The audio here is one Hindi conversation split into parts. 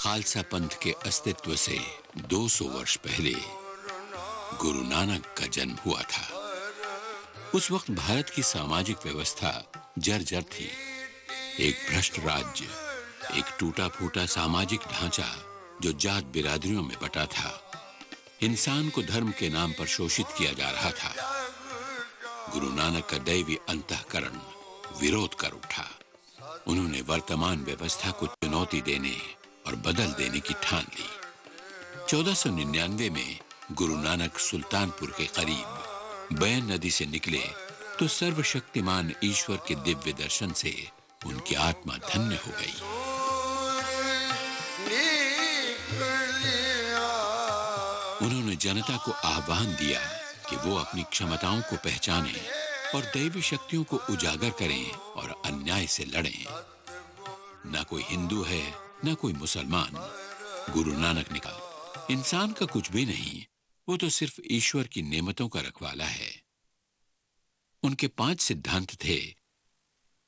खालसा पंथ के अस्तित्व से 200 वर्ष पहले गुरु नानक का जन्म हुआ था। उस वक्त भारत की सामाजिक व्यवस्था जर्जर थी। एक भ्रष्ट राज्य, एक टूटा फूटा सामाजिक ढांचा जो जात बिरादरियों में बटा था। इंसान को धर्म के नाम पर शोषित किया जा रहा था। गुरु नानक का दैवी अंतःकरण विरोध कर उठा। उन्होंने वर्तमान व्यवस्था को चुनौती देने और बदल देने की ठान ली। 1499 में गुरु नानक सुल्तानपुर के करीब बैन नदी से निकले तो सर्वशक्तिमान ईश्वर के दिव्य दर्शन से उनकी आत्मा धन्य हो गई। उन्होंने जनता को आह्वान दिया कि वो अपनी क्षमताओं को पहचानें और दैवी शक्तियों को उजागर करें और अन्याय से लड़ें। ना कोई हिंदू है, ना कोई मुसलमान। गुरु नानक ने कहा, इंसान का कुछ भी नहीं, वो तो सिर्फ ईश्वर की नेमतों का रखवाला है। उनके 5 सिद्धांत थे: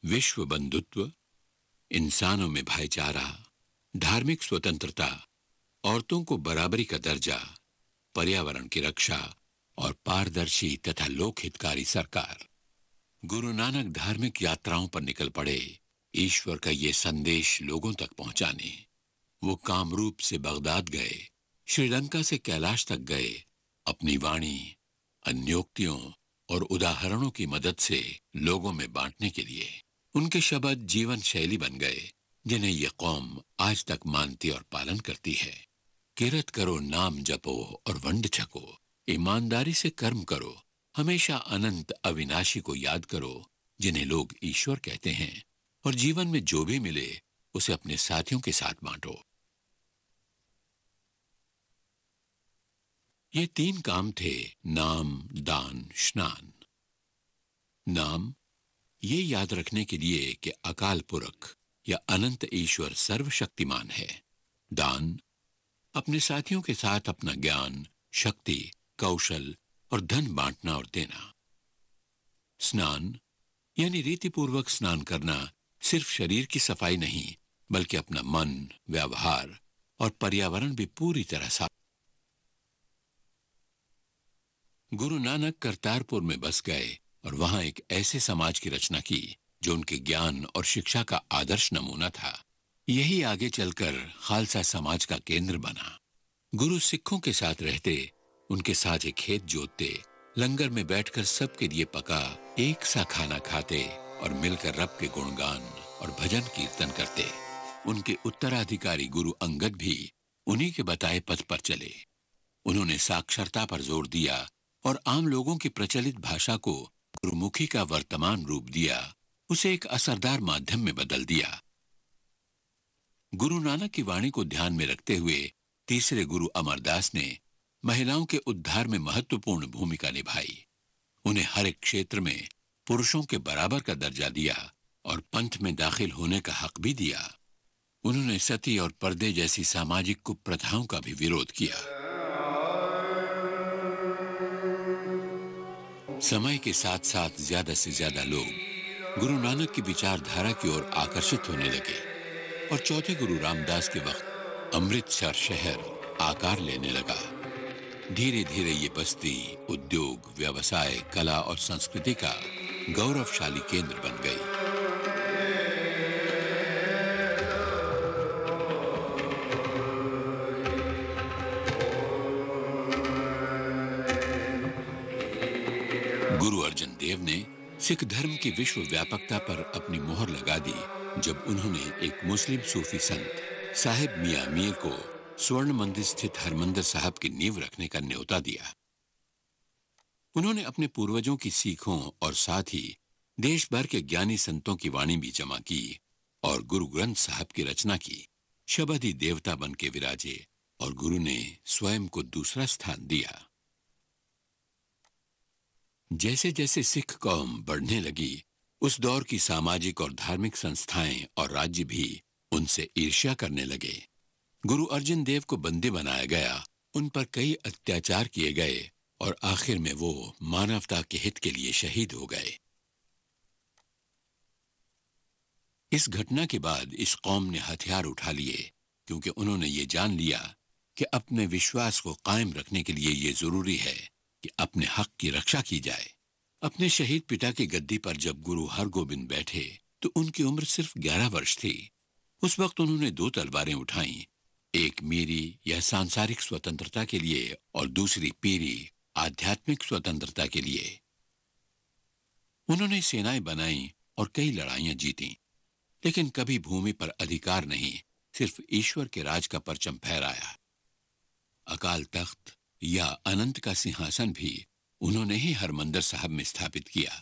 विश्व बंधुत्व, इंसानों में भाईचारा, धार्मिक स्वतंत्रता, औरतों को बराबरी का दर्जा, पर्यावरण की रक्षा और पारदर्शी तथा लोकहितकारी सरकार। गुरु नानक धार्मिक यात्राओं पर निकल पड़े, ईश्वर का ये संदेश लोगों तक पहुंचाने। वो कामरूप से बगदाद गए, श्रीलंका से कैलाश तक गए, अपनी वाणी, अन्योक्तियों और उदाहरणों की मदद से लोगों में बांटने के लिए। उनके शब्द जीवन शैली बन गए जिन्हें यह कौम आज तक मानती और पालन करती है। किरत करो, नाम जपो और वंड छको, ईमानदारी से कर्म करो, हमेशा अनंत अविनाशी को याद करो जिन्हें लोग ईश्वर कहते हैं, और जीवन में जो भी मिले उसे अपने साथियों के साथ बांटो। ये 3 काम थे: नाम, दान, स्नान। नाम, ये याद रखने के लिए कि अकाल पुरख या अनंत ईश्वर सर्वशक्तिमान है। दान, अपने साथियों के साथ अपना ज्ञान, शक्ति, कौशल और धन बांटना और देना। स्नान, यानी रीतिपूर्वक स्नान करना सिर्फ शरीर की सफाई नहीं, बल्कि अपना मन, व्यवहार और पर्यावरण भी पूरी तरह साफ। गुरु नानक करतारपुर में बस गए और वहां एक ऐसे समाज की रचना की जो उनके ज्ञान और शिक्षा का आदर्श नमूना था। यही आगे चलकर खालसा समाज का केंद्र बना। गुरु सिखों के साथ रहते, उनके साथ एक खेत जोतते, लंगर में बैठकर सबके लिए पका एक सा खाना खाते और मिलकर रब के गुणगान और भजन कीर्तन करते। उनके उत्तराधिकारी गुरु अंगद भी उन्हीं के बताए पथ पर चले। उन्होंने साक्षरता पर जोर दिया और आम लोगों की प्रचलित भाषा को गुरुमुखी का वर्तमान रूप दिया, उसे एक असरदार माध्यम में बदल दिया। गुरु नानक की वाणी को ध्यान में रखते हुए तीसरे गुरु अमरदास ने महिलाओं के उद्धार में महत्वपूर्ण भूमिका निभाई। उन्हें हर एक क्षेत्र में पुरुषों के बराबर का दर्जा दिया और पंथ में दाखिल होने का हक भी दिया। उन्होंने सती और पर्दे जैसी सामाजिक कुप्रथाओं का भी विरोध किया। समय के साथ साथ ज्यादा से ज्यादा लोग गुरु नानक की विचारधारा की ओर आकर्षित होने लगे और चौथे गुरु रामदास के वक्त अमृतसर शहर आकार लेने लगा। धीरे धीरे ये बस्ती उद्योग, व्यवसाय, कला और संस्कृति का गौरवशाली केंद्र बन गई। गुरु अर्जन देव ने सिख धर्म की विश्व व्यापकता पर अपनी मोहर लगा दी जब उन्होंने एक मुस्लिम सूफी संत साहिब मियां मीर को स्वर्ण मंदिर स्थित हरमंदिर साहब की नींव रखने का न्योता दिया। उन्होंने अपने पूर्वजों की सीखों और साथ ही देश भर के ज्ञानी संतों की वाणी भी जमा की और गुरु ग्रंथ साहब की रचना की। शब्द ही देवता बन के विराजे और गुरु ने स्वयं को दूसरा स्थान दिया। जैसे जैसे सिख कौम बढ़ने लगी, उस दौर की सामाजिक और धार्मिक संस्थाएं और राज्य भी उनसे ईर्ष्या करने लगे। गुरु अर्जन देव को बंदी बनाया गया, उन पर कई अत्याचार किए गए और आखिर में वो मानवता के हित के लिए शहीद हो गए। इस घटना के बाद इस कौम ने हथियार उठा लिए क्योंकि उन्होंने ये जान लिया कि अपने विश्वास को कायम रखने के लिए ये जरूरी है कि अपने हक की रक्षा की जाए। अपने शहीद पिता की गद्दी पर जब गुरु हरगोबिंद बैठे तो उनकी उम्र सिर्फ 11 वर्ष थी। उस वक्त उन्होंने 2 तलवारें उठाई, एक मीरी या सांसारिक स्वतंत्रता के लिए और दूसरी पीरी आध्यात्मिक स्वतंत्रता के लिए। उन्होंने सेनाएं बनाई और कई लड़ाइयां जीती, लेकिन कभी भूमि पर अधिकार नहीं, सिर्फ ईश्वर के राज का परचम फहराया। अकाल तख्त या अनंत का सिंहासन भी उन्होंने ही हरमंदिर साहब में स्थापित किया।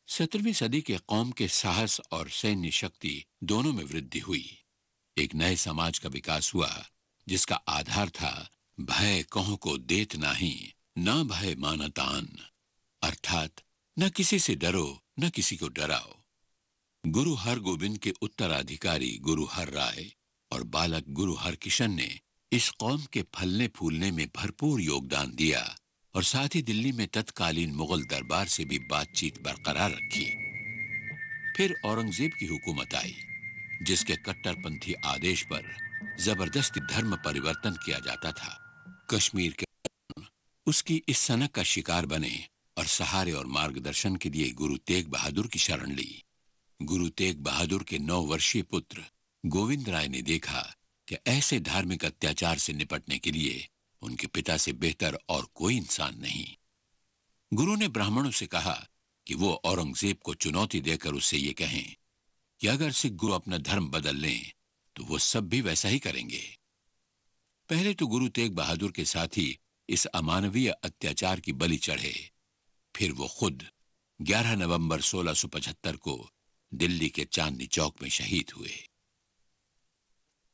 17वीं सदी के कौम के साहस और सैन्य शक्ति दोनों में वृद्धि हुई। एक नए समाज का विकास हुआ जिसका आधार था भय कहों को देत नाही, ना भय मानतान, अर्थात न किसी से डरो न किसी को डराओ। गुरु हरगोबिंद के उत्तराधिकारी गुरु हर राय और बालक गुरु हरकिशन ने इस कौम के फलने फूलने में भरपूर योगदान दिया और साथ ही दिल्ली में तत्कालीन मुगल दरबार से भी बातचीत बरकरार रखी। फिर औरंगजेब की हुकूमत आई, जिसके कट्टरपंथी आदेश पर जबरदस्ती धर्म परिवर्तन किया जाता था। कश्मीर के उसकी इस सनक का शिकार बने और सहारे और मार्गदर्शन के लिए गुरु तेग बहादुर की शरण ली। गुरु तेग बहादुर के 9 वर्षीय पुत्र गोविंद राय ने देखा कि ऐसे धार्मिक अत्याचार से निपटने के लिए उनके पिता से बेहतर और कोई इंसान नहीं। गुरु ने ब्राह्मणों से कहा कि वो औरंगजेब को चुनौती देकर उससे ये कहें कि अगर सिख गुरु अपना धर्म बदल लें तो वो सब भी वैसा ही करेंगे। पहले तो गुरु तेग बहादुर के साथी इस अमानवीय अत्याचार की बलि चढ़े, फिर वो खुद 11 नवंबर 1675 को दिल्ली के चांदनी चौक में शहीद हुए।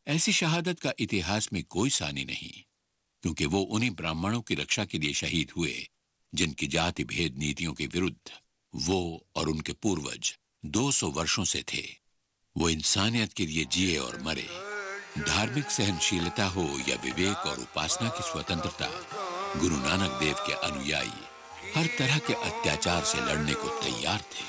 ऐसी शहादत का इतिहास में कोई सानी नहीं, क्योंकि वो उन्हीं ब्राह्मणों की रक्षा के लिए शहीद हुए जिनकी जाति भेद नीतियों के विरुद्ध वो और उनके पूर्वज 200 वर्षों से थे। वो इंसानियत के लिए जिए और मरे। धार्मिक सहनशीलता हो या विवेक और उपासना की स्वतंत्रता, गुरु नानक देव के अनुयायी हर तरह के अत्याचार से लड़ने को तैयार थे।